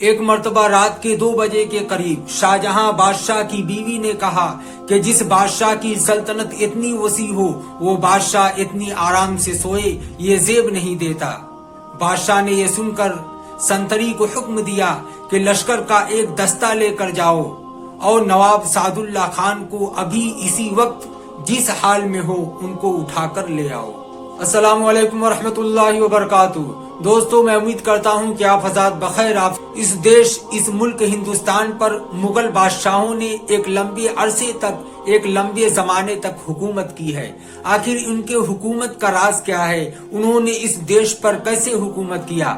ایک مرتبہ رات کے 2 بجے کے قریب شاہجہاں بادشاہ کی بیوی نے کہا کہ جس بادشاہ کی سلطنت اتنی وسیع ہو وہ بادشاہ اتنی آرام سے سوئے یہ زیب نہیں دیتا۔ بادشاہ نے یہ سن کر سنتری کو حکم دیا کہ لشکر کا ایک دستہ لے کر جاؤ اور نواب سعد اللہ خان کو ابھی اسی وقت جس حال میں ہو ان کو اٹھا کر لے آؤ۔ السلام علیکم ورحمۃ اللہ وبرکاتہ۔ دوستو، میں امید کرتا ہوں کہ آپ حضرات بخیر۔ آپ اس ملک ہندوستان پر مغل بادشاہوں نے ایک لمبے عرصے تک، ایک لمبے زمانے تک حکومت کی ہے۔ آخر ان کے حکومت کا راز کیا ہے؟ انہوں نے اس دیش پر کیسے حکومت کیا؟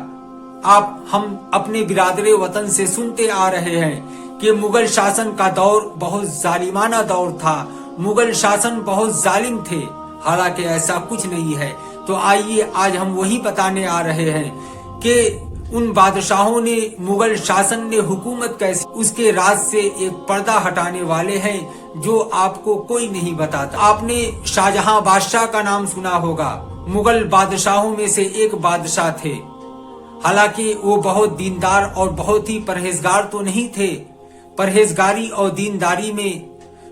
ہم اپنے برادر وطن سے سنتے آ رہے ہیں کہ مغل شاسن کا دور بہت ظالمانہ دور تھا، مغل شاسن بہت ظالم تھے، حالانکہ ایسا کچھ نہیں ہے۔ تو آئیے آج ہم وہی بتانے آ رہے ہیں کہ ان بادشاہوں نے، مغل شاسن نے حکومت کیسے، اس کے راز سے ایک پردہ ہٹانے والے ہیں جو آپ کو کوئی نہیں بتاتا۔ آپ نے شاہجہاں بادشاہ کا نام سنا ہوگا، مغل بادشاہوں میں سے ایک بادشاہ تھے۔ حالانکہ وہ بہت دیندار اور بہت ہی پرہیزگار تو نہیں تھے۔ پرہیزگاری اور دینداری میں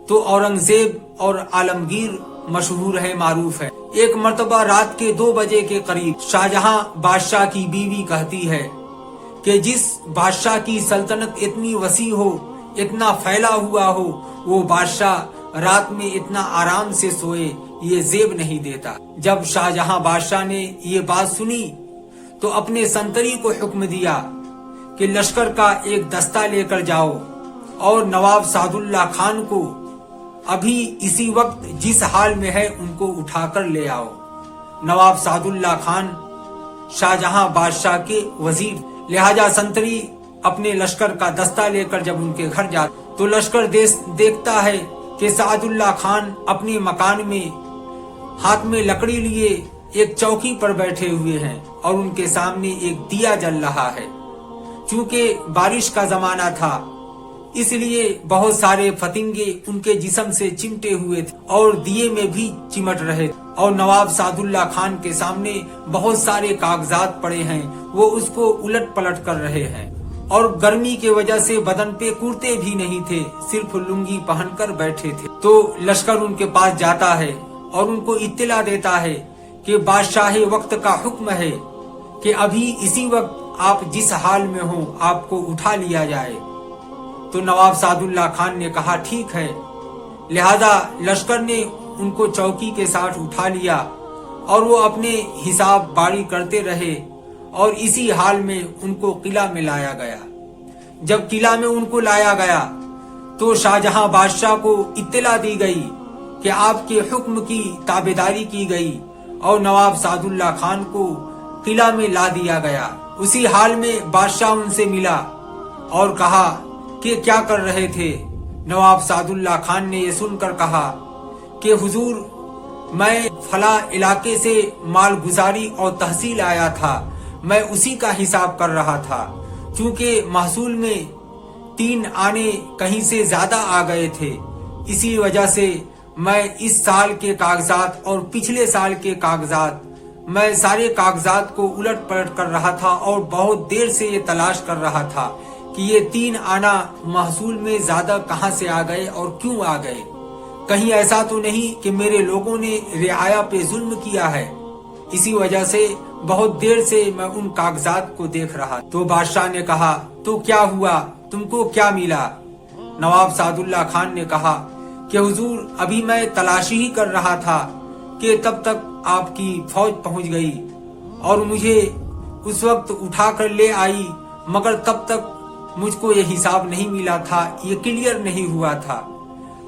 تو اورنگزیب اور عالمگیر مشہور ہے، معروف ہے۔ ایک مرتبہ رات کے 2 بجے کے قریب شاہجہاں بادشاہ کی بیوی کہتی ہے کہ جس بادشاہ کی سلطنت اتنی وسیع ہو، اتنا پھیلا ہوا ہو، وہ بادشاہ رات میں اتنا آرام سے سوئے یہ زیب نہیں دیتا۔ جب شاہجہاں بادشاہ نے یہ بات سنی تو اپنے سنتری کو حکم دیا کہ لشکر کا ایک دستہ لے کر جاؤ اور نواب سعد اللہ خان کو ابھی اسی وقت جس حال میں ہے ان کو اٹھا کر لے آؤ۔ نواب سعد اللہ خان شاہجہاں بادشاہ کے وزیر، لہذا سنتری اپنے لشکر کا دستہ لے کر جب ان کے گھر جاتا تو لشکر دیکھتا ہے کہ سعد اللہ خان اپنے مکان میں ہاتھ میں لکڑی لیے ایک چوکی پر بیٹھے ہوئے ہیں اور ان کے سامنے ایک دیا جل رہا ہے۔ چونکہ بارش کا زمانہ تھا اس لیے بہت سارے فتنگے ان کے جسم سے چمٹے ہوئے تھے اور دیے میں بھی چمٹ رہے تھے، اور نواب سعد اللہ خان کے سامنے بہت سارے کاغذات پڑے ہیں، وہ اس کو الٹ پلٹ کر رہے ہیں، اور گرمی کی وجہ سے بدن پہ کرتے بھی نہیں تھے، صرف لنگی پہن کر بیٹھے تھے۔ تو لشکر ان کے پاس جاتا ہے اور ان کو اطلاع دیتا ہے کہ بادشاہ وقت کا حکم ہے کہ ابھی اسی وقت آپ جس حال میں ہوں آپ کو اٹھا لیا جائے۔ تو نواب سعد اللہ خان نے کہا ٹھیک ہے، لہذا لشکر نے ان کو چوکی کے ساتھ اٹھا لیا اور وہ اپنے حساب باری کرتے رہے، اور اسی حال میں ان کو قلعہ میں لایا گیا۔ جب قلعہ میں ان کو لایا گیا تو شاہجہاں بادشاہ کو اطلاع دی گئی کہ آپ کے حکم کی تابعداری کی گئی اور نواب سعد اللہ خان کو قلعہ میں لا دیا گیا۔ اسی حال میں بادشاہ ان سے ملا اور کہا کہ کیا کر رہے تھے؟ نواب سعد اللہ خان نے یہ سن کر کہا کہ حضور، میں فلاں علاقے سے مال گزاری اور تحصیل آیا تھا، میں اسی کا حساب کر رہا تھا، چونکہ محصول میں 3 آنے کہیں سے زیادہ آ گئے تھے، اسی وجہ سے میں اس سال کے کاغذات اور پچھلے سال کے کاغذات، میں سارے کاغذات کو الٹ پلٹ کر رہا تھا اور بہت دیر سے یہ تلاش کر رہا تھا کہ یہ 3 آنا محصول میں زیادہ کہاں سے آ گئے اور کیوں آ گئے۔ کہیں ایسا تو نہیں کہ میرے لوگوں نے رعایا پہ ظلم کیا ہے؟ اسی وجہ سے بہت دیر سے میں ان کاغذات کو دیکھ رہا۔ تو بادشاہ نے کہا تو کیا ہوا، تم کو کیا ملا؟ نواب سعد اللہ خان نے کہا کہ حضور، ابھی میں تلاشی ہی کر رہا تھا کہ تب تک آپ کی فوج پہنچ گئی اور مجھے اس وقت اٹھا کر لے آئی، مگر تب تک مجھ کو یہ حساب نہیں ملا تھا، یہ کلیئر نہیں ہوا تھا۔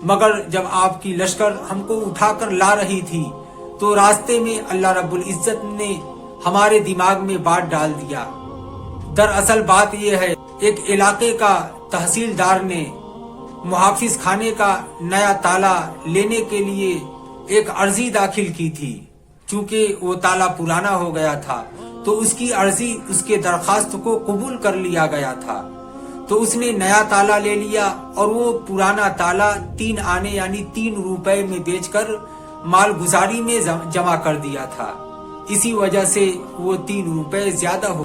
مگر جب آپ کی لشکر ہم کو اٹھا کر لا رہی تھی تو راستے میں اللہ رب العزت نے ہمارے دماغ میں بات ڈال دیا۔ دراصل بات یہ ہے، ایک علاقے کا تحصیلدار نے محافظ خانے کا نیا تالا لینے کے لیے ایک عرضی داخل کی تھی۔ چونکہ وہ تالا پرانا ہو گیا تھا تو اس کی عرضی، اس کے درخواست کو قبول کر لیا گیا تھا، تو اس نے نیا تالا لے لیا اور وہ پرانا تالا 3 آنے یعنی 3 روپے میں بیچ کر مال گزاری میں جمع کر دیا تھا۔ اسی وجہ سے وہ 3 روپے زیادہ ہو۔